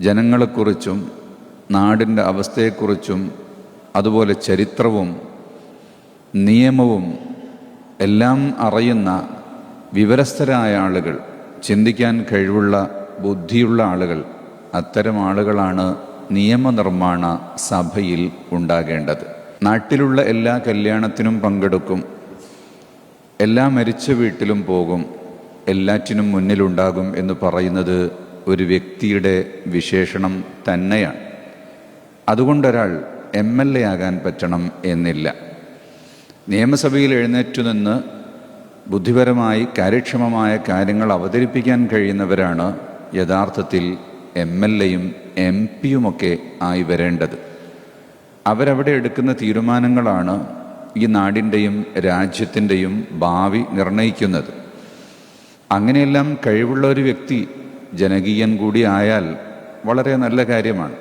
ജനങ്ങളെക്കുറിച്ചും നാടിൻ്റെ അവസ്ഥയെക്കുറിച്ചും അതുപോലെ ചരിത്രവും നിയമവും എല്ലാം അറിയുന്ന വിവരസ്ഥരായ ആളുകൾ, ചിന്തിക്കാൻ കഴിവുള്ള ബുദ്ധിയുള്ള ആളുകൾ, അത്തരം ആളുകളാണ് നിയമനിർമ്മാണ സഭയിൽ ഉണ്ടാകേണ്ടത്. നാട്ടിലുള്ള എല്ലാ കല്യാണത്തിനും പങ്കെടുക്കും, എല്ലാ മരിച്ച വീട്ടിലും പോകും, എല്ലാറ്റിനും മുന്നിലുണ്ടാകും എന്ന് പറയുന്നത് ഒരു വ്യക്തിയുടെ വിശേഷണം തന്നെയാണ്. അതുകൊണ്ടൊരാൾ MLA ആകാൻ പറ്റണം എന്നില്ല. നിയമസഭയിൽ എഴുന്നേറ്റു നിന്ന് ബുദ്ധിപരമായി കാര്യക്ഷമമായ കാര്യങ്ങൾ അവതരിപ്പിക്കാൻ കഴിയുന്നവരാണ് യഥാർത്ഥത്തിൽ MLAയും MP യുമൊക്കെ ആയി വരേണ്ടത്. അവരവിടെ എടുക്കുന്ന തീരുമാനങ്ങളാണ് ഈ നാടിൻ്റെയും രാജ്യത്തിൻ്റെയും ഭാവി നിർണയിക്കുന്നത്. അങ്ങനെയെല്ലാം കഴിവുള്ള ഒരു വ്യക്തി ജനകീയൻ കൂടി ആയാൽ വളരെ നല്ല കാര്യമാണ്.